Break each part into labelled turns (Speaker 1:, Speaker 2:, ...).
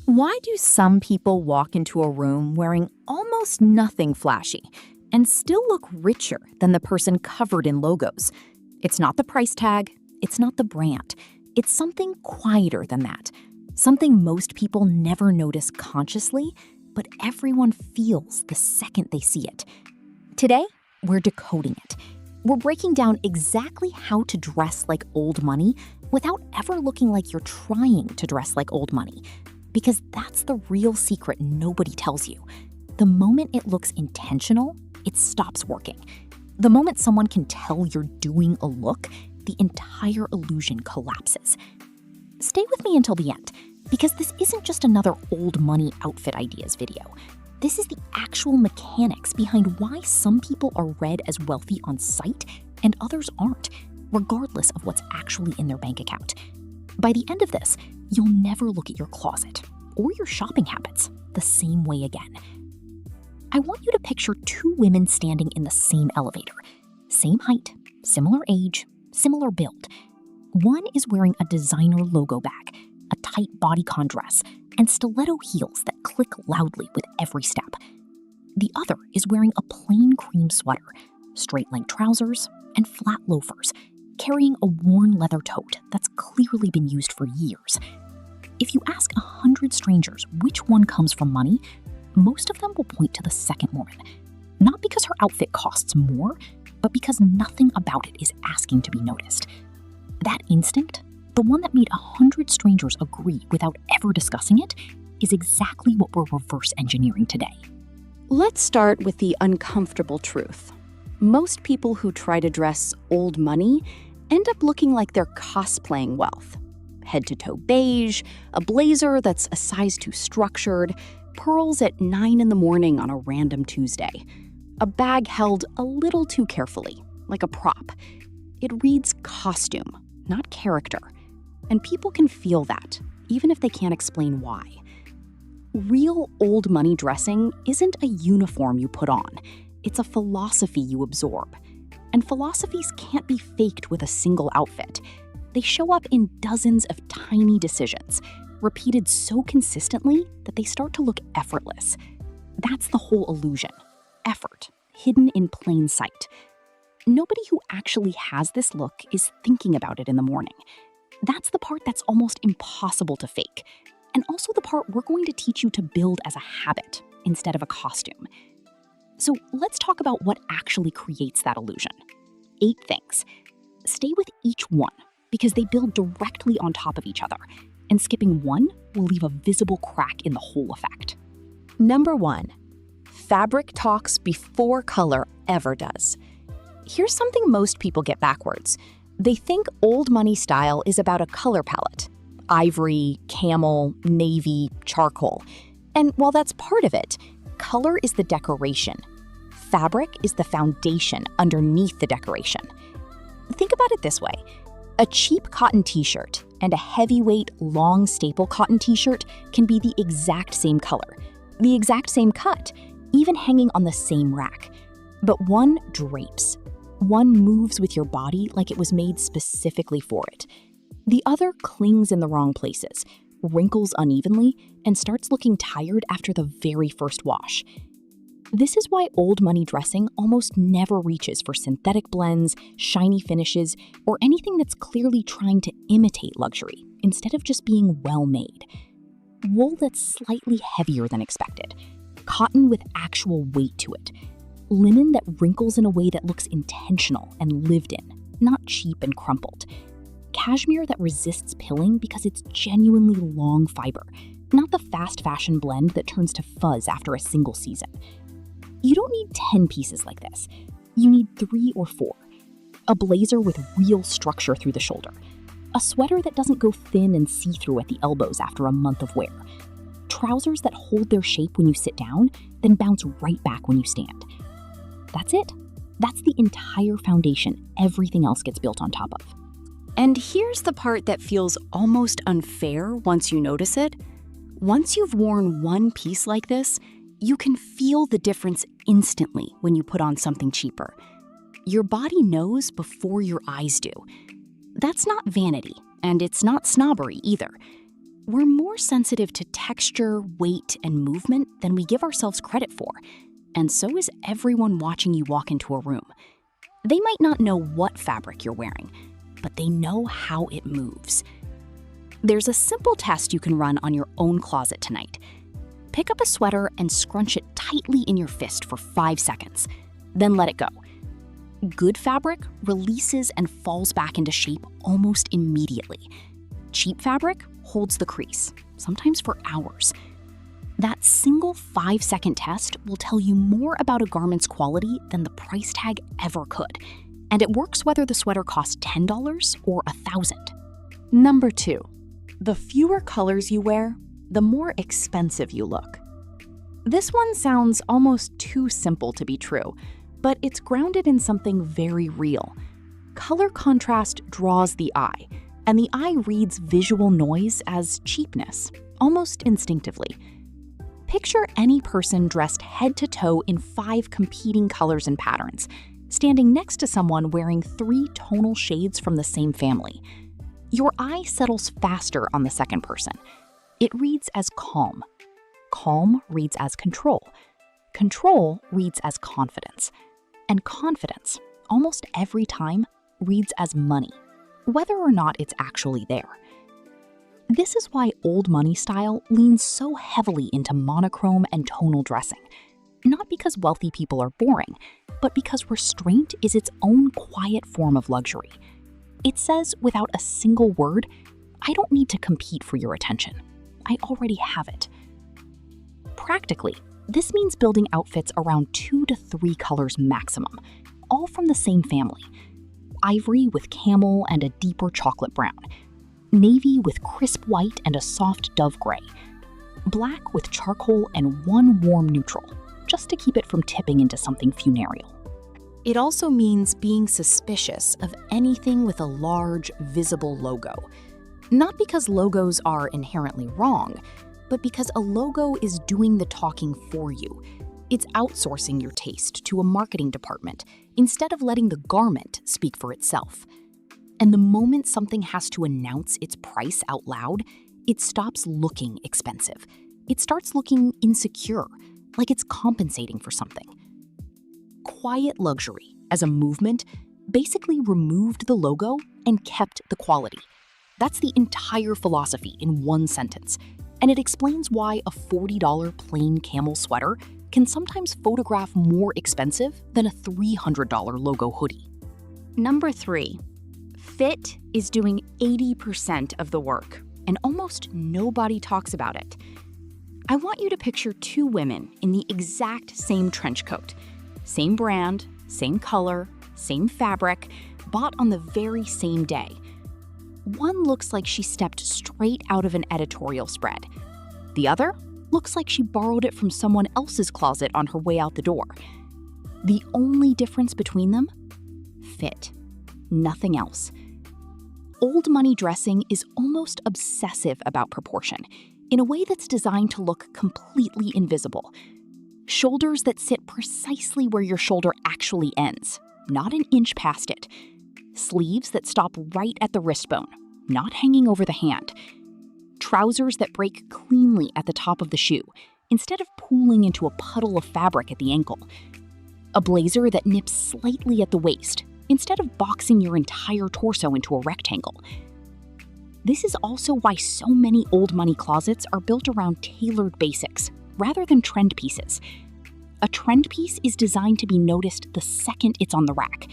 Speaker 1: Why do some people walk into a room wearing almost nothing flashy and still look richer than the person covered in logos? It's not the price tag, it's not the brand. It's something quieter than that. Something most people never notice consciously, but everyone feels the second they see it. Today, we're decoding it. We're breaking down exactly how to dress like old money without ever looking like you're trying to dress like old money. Because that's the real secret nobody tells you. The moment it looks intentional, it stops working. The moment someone can tell you're doing a look, the entire illusion collapses. Stay with me until the end, because this isn't just another old money outfit ideas video. This is the actual mechanics behind why some people are read as wealthy on sight and others aren't, regardless of what's actually in their bank account. By the end of this, you'll never look at your closet or your shopping habits the same way again. I want you to picture two women standing in the same elevator. Same height, similar age, similar build. One is wearing a designer logo bag, a tight bodycon dress, and stiletto heels that click loudly with every step. The other is wearing a plain cream sweater, straight-leg trousers, and flat loafers, carrying a worn leather tote that's clearly been used for years. If you ask 100 strangers which one comes from money, most of them will point to the second woman. Not because her outfit costs more, but because nothing about it is asking to be noticed. That instinct, the one that made 100 strangers agree without ever discussing it, is exactly what we're reverse engineering today.
Speaker 2: Let's start with the uncomfortable truth. Most people who try to dress old money end up looking like they're cosplaying wealth. Head-to-toe beige, a blazer that's a size too structured, pearls at 9 in the morning on a random Tuesday, a bag held a little too carefully, like a prop. It reads costume, not character. And people can feel that, even if they can't explain why. Real old money dressing isn't a uniform you put on. It's a philosophy you absorb. And philosophies can't be faked with a single outfit. They show up in dozens of tiny decisions, repeated so consistently that they start to look effortless. That's the whole illusion. Effort, hidden in plain sight. Nobody who actually has this look is thinking about it in the morning. That's the part that's almost impossible to fake, and also the part we're going to teach you to build as a habit instead of a costume. So let's talk about what actually creates that illusion. 8 things. Stay with each one, because they build directly on top of each other, and skipping one will leave a visible crack in the whole effect.
Speaker 3: Number 1. Fabric talks before color ever does. Here's something most people get backwards. They think old money style is about a color palette. Ivory, camel, navy, charcoal. And while that's part of it, color is the decoration. Fabric is the foundation underneath the decoration. Think about it this way. A cheap cotton t-shirt and a heavyweight, long staple cotton t-shirt can be the exact same color, the exact same cut, even hanging on the same rack. But one drapes. One moves with your body like it was made specifically for it. The other clings in the wrong places, wrinkles unevenly, and starts looking tired after the very first wash. This is why old money dressing almost never reaches for synthetic blends, shiny finishes, or anything that's clearly trying to imitate luxury instead of just being well-made. Wool that's slightly heavier than expected, cotton with actual weight to it, linen that wrinkles in a way that looks intentional and lived in, not cheap and crumpled. Cashmere that resists pilling because it's genuinely long fiber, not the fast fashion blend that turns to fuzz after a single season. You don't need 10 pieces like this. You need 3 or 4. A blazer with real structure through the shoulder. A sweater that doesn't go thin and see-through at the elbows after a month of wear. Trousers that hold their shape when you sit down, then bounce right back when you stand. That's it. That's the entire foundation everything else gets built on top of.
Speaker 2: And here's the part that feels almost unfair once you notice it. Once you've worn one piece like this, you can feel the difference instantly when you put on something cheaper. Your body knows before your eyes do. That's not vanity, and it's not snobbery either.
Speaker 1: We're more sensitive to texture, weight, and movement than we give ourselves credit for. And so is everyone watching you walk into a room. They might not know what fabric you're wearing, but they know how it moves. There's a simple test you can run on your own closet tonight. Pick up a sweater and scrunch it tightly in your fist for 5 seconds. Then let it go. Good fabric releases and falls back into shape almost immediately. Cheap fabric holds the crease, sometimes for hours. That single 5-second test will tell you more about a garment's quality than the price tag ever could. And it works whether the sweater costs $10 or $1,000.
Speaker 3: Number 2, the fewer colors you wear, the more expensive you look. This one sounds almost too simple to be true, but it's grounded in something very real. Color contrast draws the eye, and the eye reads visual noise as cheapness, almost instinctively. Picture any person dressed head to toe in 5 competing colors and patterns, standing next to someone wearing 3 tonal shades from the same family. Your eye settles faster on the second person. It reads as calm. Calm reads as control. Control reads as confidence. And confidence, almost every time, reads as money, whether or not it's actually there. This is why old money style leans so heavily into monochrome and tonal dressing. Not because wealthy people are boring, but because restraint is its own quiet form of luxury. It says, without a single word, I don't need to compete for your attention. I already have it. Practically, this means building outfits around 2 to 3 colors maximum, all from the same family. Ivory with camel and a deeper chocolate brown. Navy with crisp white and a soft dove gray. Black with charcoal and 1 warm neutral, just to keep it from tipping into something funereal. It also means being suspicious of anything with a large, visible logo. Not because logos are inherently wrong, but because a logo is doing the talking for you. It's outsourcing your taste to a marketing department instead of letting the garment speak for itself. And the moment something has to announce its price out loud, it stops looking expensive. It starts looking insecure, like it's compensating for something. Quiet luxury, as a movement, basically removed the logo and kept the quality. That's the entire philosophy in one sentence, and it explains why a $40 plain camel sweater can sometimes photograph more expensive than a $300 logo hoodie.
Speaker 1: Number 3, fit is doing 80% of the work, and almost nobody talks about it. I want you to picture 2 women in the exact same trench coat. Same brand, same color, same fabric, bought on the very same day. One looks like she stepped straight out of an editorial spread. The other looks like she borrowed it from someone else's closet on her way out the door. The only difference between them? Fit. Nothing else. Old money dressing is almost obsessive about proportion, in a way that's designed to look completely invisible. Shoulders that sit precisely where your shoulder actually ends, not an inch past it. Sleeves that stop right at the wrist bone, not hanging over the hand. Trousers that break cleanly at the top of the shoe, instead of pooling into a puddle of fabric at the ankle. A blazer that nips slightly at the waist, instead of boxing your entire torso into a rectangle. This is also why so many old money closets are built around tailored basics, rather than trend pieces. A trend piece is designed to be noticed the second it's on the rack.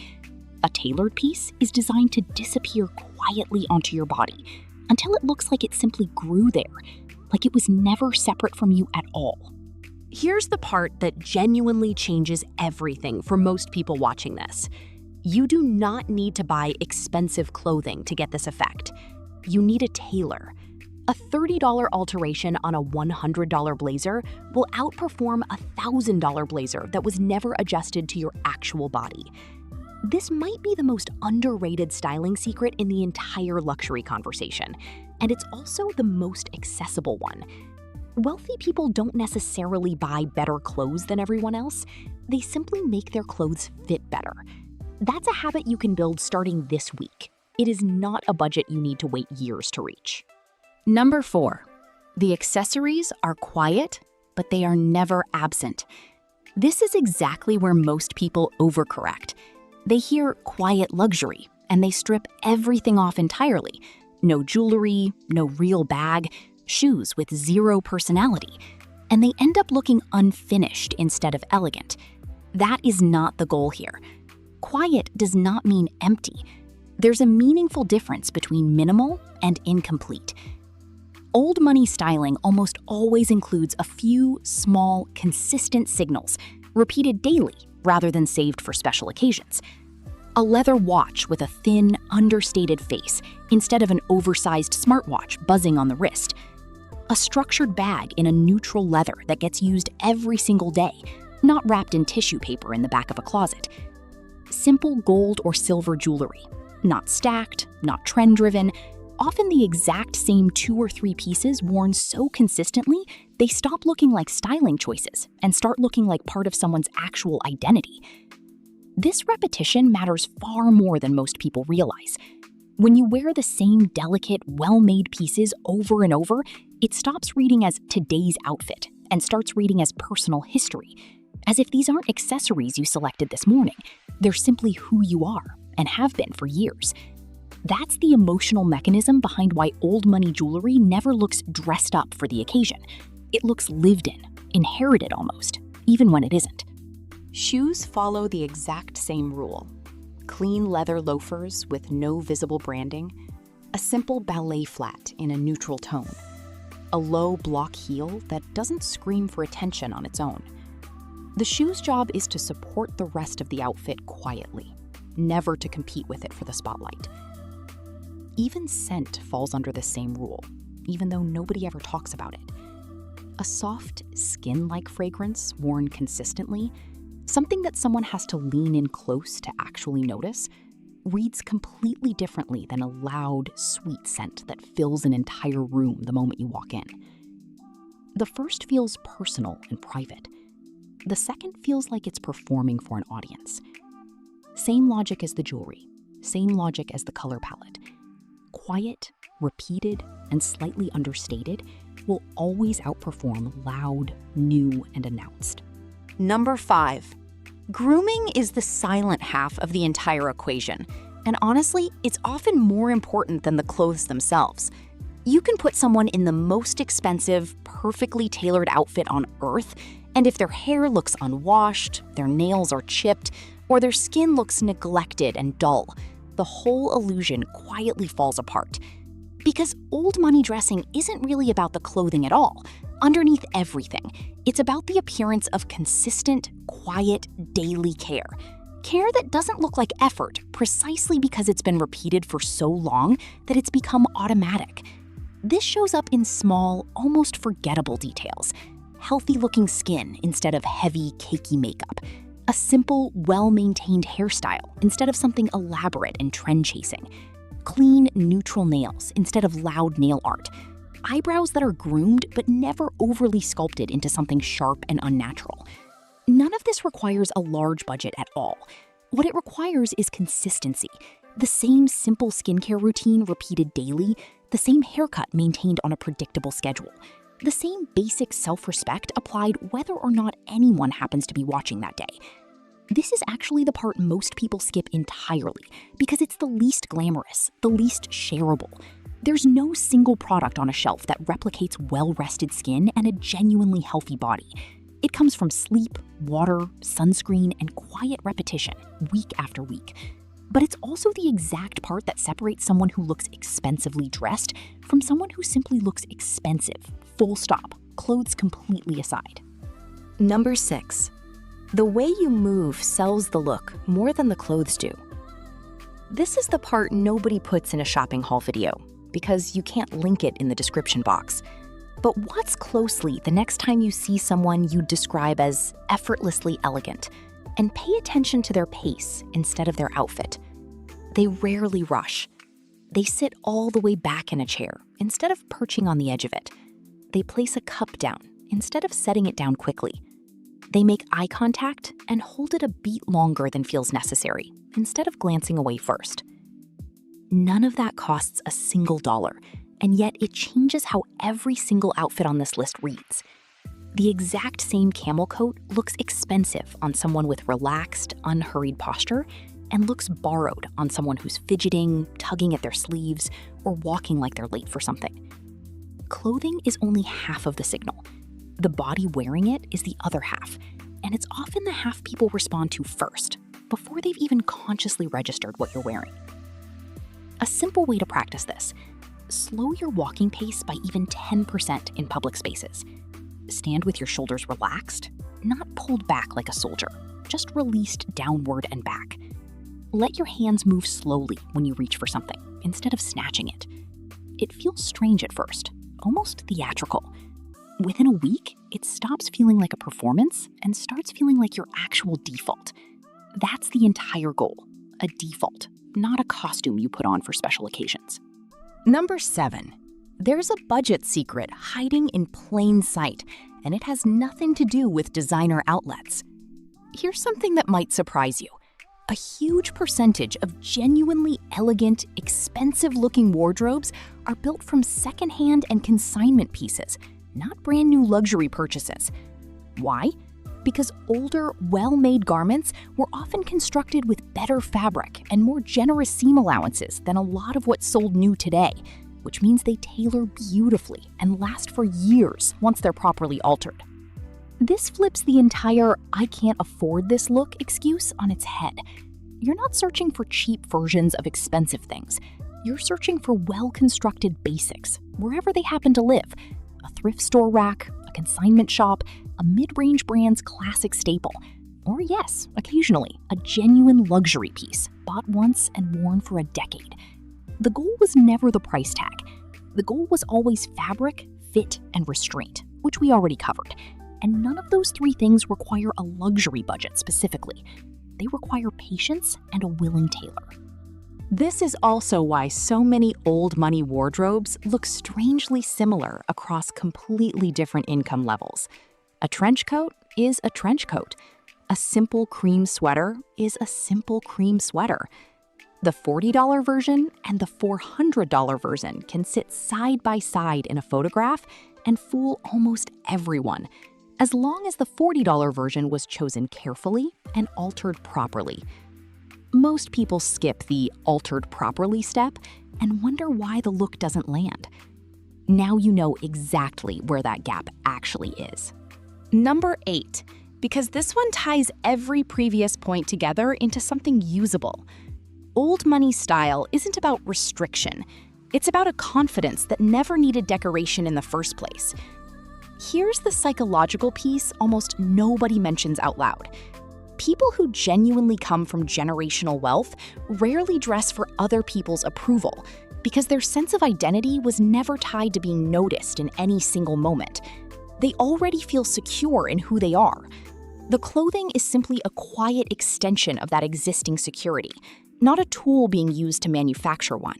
Speaker 1: A tailored piece is designed to disappear quietly onto your body until it looks like it simply grew there, like it was never separate from you at all.
Speaker 2: Here's the part that genuinely changes everything for most people watching this. You do not need to buy expensive clothing to get this effect. You need a tailor. A $30 alteration on a $100 blazer will outperform a $1,000 blazer that was never adjusted to your actual body. This might be the most underrated styling secret in the entire luxury conversation, and it's also the most accessible one. Wealthy people don't necessarily buy better clothes than everyone else. They simply make their clothes fit better. That's a habit you can build starting this week. It is not a budget you need to wait years to reach.
Speaker 3: Number 4, the accessories are quiet, but they are never absent. This is exactly where most people overcorrect. They hear quiet luxury, and they strip everything off entirely. No jewelry, no real bag, shoes with zero personality. And they end up looking unfinished instead of elegant. That is not the goal here. Quiet does not mean empty. There's a meaningful difference between minimal and incomplete. Old money styling almost always includes a few small, consistent signals, repeated daily rather than saved for special occasions. A leather watch with a thin, understated face instead of an oversized smartwatch buzzing on the wrist. A structured bag in a neutral leather that gets used every single day, not wrapped in tissue paper in the back of a closet. Simple gold or silver jewelry, not stacked, not trend-driven, often the exact same 2 or 3 pieces worn so consistently, they stop looking like styling choices and start looking like part of someone's actual identity. This repetition matters far more than most people realize. When you wear the same delicate, well-made pieces over and over, it stops reading as today's outfit and starts reading as personal history, as if these aren't accessories you selected this morning. They're simply who you are and have been for years. That's the emotional mechanism behind why old money jewelry never looks dressed up for the occasion. It looks lived in, inherited almost, even when it isn't.
Speaker 2: Shoes follow the exact same rule. Clean leather loafers with no visible branding, a simple ballet flat in a neutral tone, a low block heel that doesn't scream for attention on its own. The shoe's job is to support the rest of the outfit quietly, never to compete with it for the spotlight. Even scent falls under the same rule, even though nobody ever talks about it. A soft, skin-like fragrance worn consistently, something that someone has to lean in close to actually notice, reads completely differently than a loud, sweet scent that fills an entire room the moment you walk in. The first feels personal and private. The second feels like it's performing for an audience. Same logic as the jewelry, same logic as the color palette. Quiet, repeated, and slightly understated will always outperform loud, new, and announced.
Speaker 1: Number 5. Grooming is the silent half of the entire equation, and honestly, it's often more important than the clothes themselves. You can put someone in the most expensive, perfectly tailored outfit on earth, and if their hair looks unwashed, their nails are chipped, or their skin looks neglected and dull, the whole illusion quietly falls apart. Because old money dressing isn't really about the clothing at all. Underneath everything, it's about the appearance of consistent, quiet, daily care. Care that doesn't look like effort precisely because it's been repeated for so long that it's become automatic. This shows up in small, almost forgettable details. Healthy-looking skin instead of heavy, cakey makeup. A simple, well-maintained hairstyle instead of something elaborate and trend-chasing. Clean, neutral nails instead of loud nail art. Eyebrows that are groomed but never overly sculpted into something sharp and unnatural. None of this requires a large budget at all. What it requires is consistency. The same simple skincare routine repeated daily, the same haircut maintained on a predictable schedule. The same basic self-respect applied whether or not anyone happens to be watching that day. This is actually the part most people skip entirely because it's the least glamorous, the least shareable. There's no single product on a shelf that replicates well-rested skin and a genuinely healthy body. It comes from sleep, water, sunscreen, and quiet repetition, week after week. But it's also the exact part that separates someone who looks expensively dressed from someone who simply looks expensive, full stop, clothes completely aside.
Speaker 3: Number 6. The way you move sells the look more than the clothes do. This is the part nobody puts in a shopping haul video because you can't link it in the description box. But watch closely the next time you see someone you describe as effortlessly elegant, and pay attention to their pace instead of their outfit. They rarely rush. They sit all the way back in a chair instead of perching on the edge of it. They place a cup down instead of setting it down quickly. They make eye contact and hold it a beat longer than feels necessary instead of glancing away first. None of that costs a single dollar,
Speaker 1: and yet it changes how every single outfit on this list reads. The exact same camel coat looks expensive on someone with relaxed, unhurried posture and looks borrowed on someone who's fidgeting, tugging at their sleeves, or walking like they're late for something. Clothing is only half of the signal. The body wearing it is the other half, and it's often the half people respond to first, before they've even consciously registered what you're wearing. A simple way to practice this: slow your walking pace by even 10% in public spaces. Stand with your shoulders relaxed, not pulled back like a soldier, just released downward and back. Let your hands move slowly when you reach for something, instead of snatching it. It feels strange at first, almost theatrical. Within a week, it stops feeling like a performance and starts feeling like your actual default. That's the entire goal, a default, not a costume you put on for special occasions.
Speaker 3: Number 7. There's a budget secret hiding in plain sight, and it has nothing to do with designer outlets. Here's something that might surprise you. A huge percentage of genuinely elegant, expensive-looking wardrobes are built from secondhand and consignment pieces, not brand new luxury purchases. Why? Because older, well-made garments were often constructed with better fabric and more generous seam allowances than a lot of what's sold new today, which means they tailor beautifully and last for years once they're properly altered. This flips the entire "I can't afford this" look excuse on its head. You're not searching for cheap versions of expensive things. You're searching for well-constructed basics, wherever they happen to live. A thrift store rack, a consignment shop, a mid-range brand's classic staple, or yes, occasionally, a genuine luxury piece, bought once and worn for a decade. The goal was never the price tag. The goal was always fabric, fit, and restraint, which we already covered. And none of those three things require a luxury budget specifically. They require patience and a willing tailor.
Speaker 2: This is also why so many old money wardrobes look strangely similar across completely different income levels. A trench coat is a trench coat. A simple cream sweater is a simple cream sweater. The $40 version and the $400 version can sit side by side in a photograph and fool almost everyone, as long as the $40 version was chosen carefully and altered properly. Most people skip the altered properly step and wonder why the look doesn't land. Now you know exactly where that gap actually is.
Speaker 3: Number 8, because this one ties every previous point together into something usable. Old money style isn't about restriction. It's about a confidence that never needed decoration in the first place. Here's the psychological piece almost nobody mentions out loud. People who genuinely come from generational wealth rarely dress for other people's approval because their sense of identity was never tied to being noticed in any single moment. They already feel secure in who they are. The clothing is simply a quiet extension of that existing security, not a tool being used to manufacture one.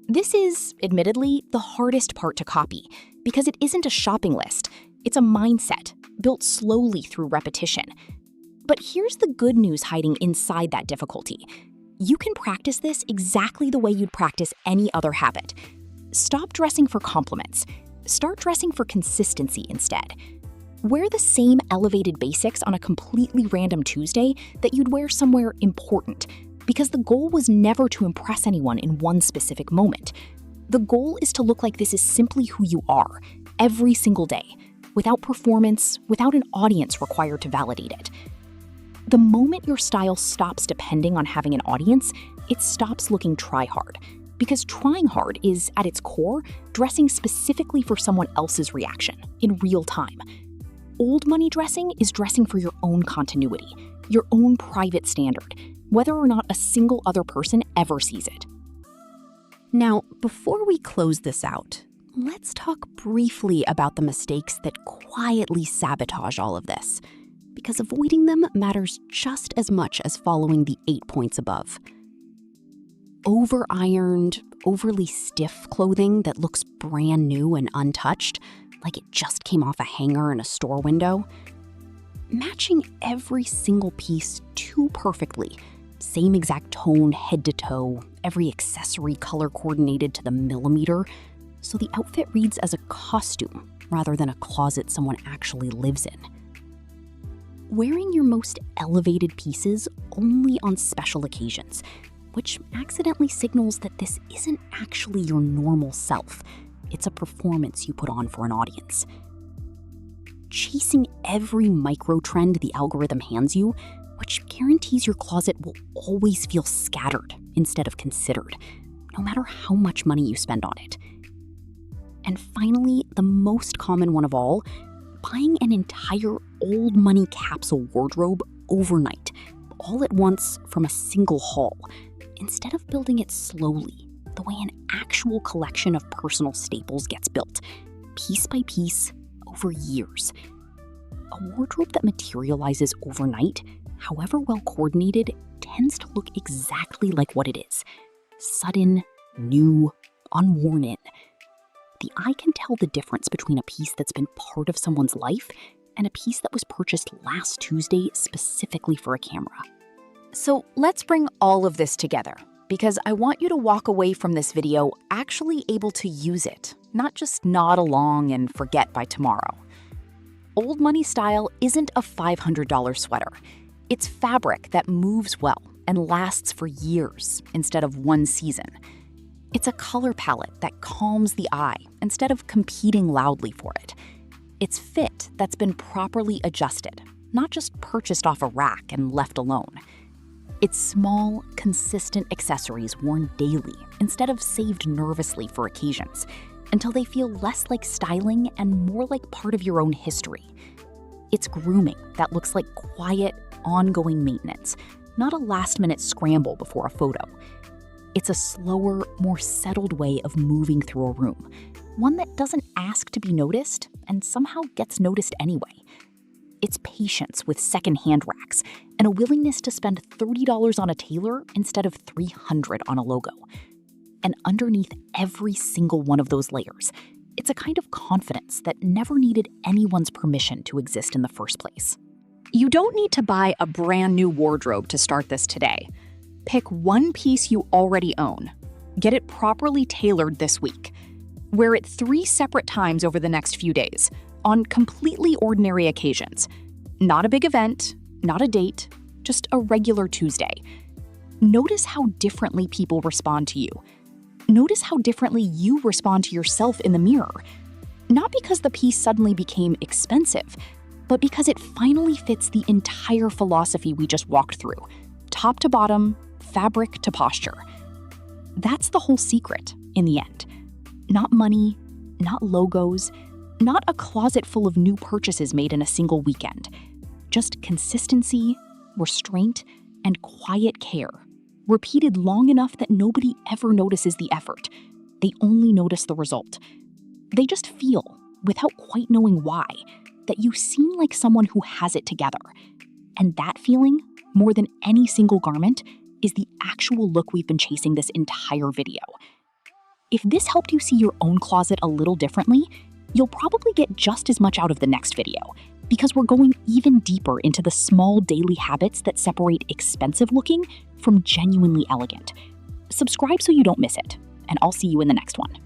Speaker 3: This is, admittedly, the hardest part to copy because it isn't a shopping list. It's a mindset built slowly through repetition. But here's the good news hiding inside that difficulty. You can practice this exactly the way you'd practice any other habit. Stop dressing for compliments. Start dressing for consistency instead. Wear the same elevated basics on a completely random Tuesday that you'd wear somewhere important, because the goal was never to impress anyone in one specific moment. The goal is to look like this is simply who you are, every single day, without performance, without an audience required to validate it. The moment your style stops depending on having an audience, it stops looking try-hard, because trying hard is, at its core, dressing specifically for someone else's reaction, in real time. Old money dressing is dressing for your own continuity, your own private standard, whether or not a single other person ever sees it.
Speaker 2: Now, before we close this out, let's talk briefly about the mistakes that quietly sabotage all of this, because avoiding them matters just as much as following the 8 points above. Over-ironed, overly stiff clothing that looks brand new and untouched, like it just came off a hanger in a store window. Matching every single piece too perfectly, same exact tone head to toe, every accessory color coordinated to the millimeter,
Speaker 1: so the outfit reads as a costume rather than a closet someone actually lives in. Wearing your most elevated pieces only on special occasions, which accidentally signals that this isn't actually your normal self. It's a performance you put on for an audience. Chasing every micro trend the algorithm hands you, which guarantees your closet will always feel scattered instead of considered, no matter how much money you spend on it. And finally, the most common one of all, buying an entire old money capsule wardrobe overnight, all at once from a single haul, instead of building it slowly, the way an actual collection of personal staples gets built, piece by piece, over years. A wardrobe that materializes overnight, however well coordinated, tends to look exactly like what it is. Sudden, new, unworn in. The eye can tell the difference between a piece that's been part of someone's life and a piece that was purchased last Tuesday specifically for a camera.
Speaker 3: So let's bring all of this together, because I want you to walk away from this video actually able to use it, not just nod along and forget by tomorrow. Old money style isn't a $500 sweater. It's fabric that moves well and lasts for years instead of one season. It's a color palette that calms the eye instead of competing loudly for it. It's fit that's been properly adjusted, not just purchased off a rack and left alone. It's small, consistent accessories worn daily instead of saved nervously for occasions, until they feel less like styling and more like part of your own history. It's grooming that looks like quiet, ongoing maintenance, not a last-minute scramble before a photo. It's a slower, more settled way of moving through a room, one that doesn't ask to be noticed and somehow gets noticed anyway. It's patience with second-hand racks and a willingness to spend $30 on a Tailor instead of $300 on a logo. And underneath every single one of those layers, it's a kind of confidence that never needed anyone's permission to exist in the first place.
Speaker 2: You don't need to buy a brand new wardrobe to start this today. Pick one piece you already own. Get it properly tailored this week. Wear it 3 separate times over the next few days, on completely ordinary occasions. Not a big event, not a date, just a regular Tuesday. Notice how differently people respond to you. Notice how differently you respond to yourself in the mirror. Not because the piece suddenly became expensive, but because it finally fits the entire philosophy we just walked through, top to bottom, fabric to posture. That's the whole secret, in the end. Not money, not logos, not a closet full of new purchases made in a single weekend. Just consistency, restraint, and quiet care, repeated long enough that nobody ever notices the effort. They only notice the result. They just feel, without quite knowing why, that you seem like someone who has it together. And that feeling, more than any single garment, is the actual look we've been chasing this entire video. If this helped you see your own closet a little differently, you'll probably get just as much out of the next video, because we're going even deeper into the small daily habits that separate expensive looking from genuinely elegant. Subscribe so you don't miss it, and I'll see you in the next one.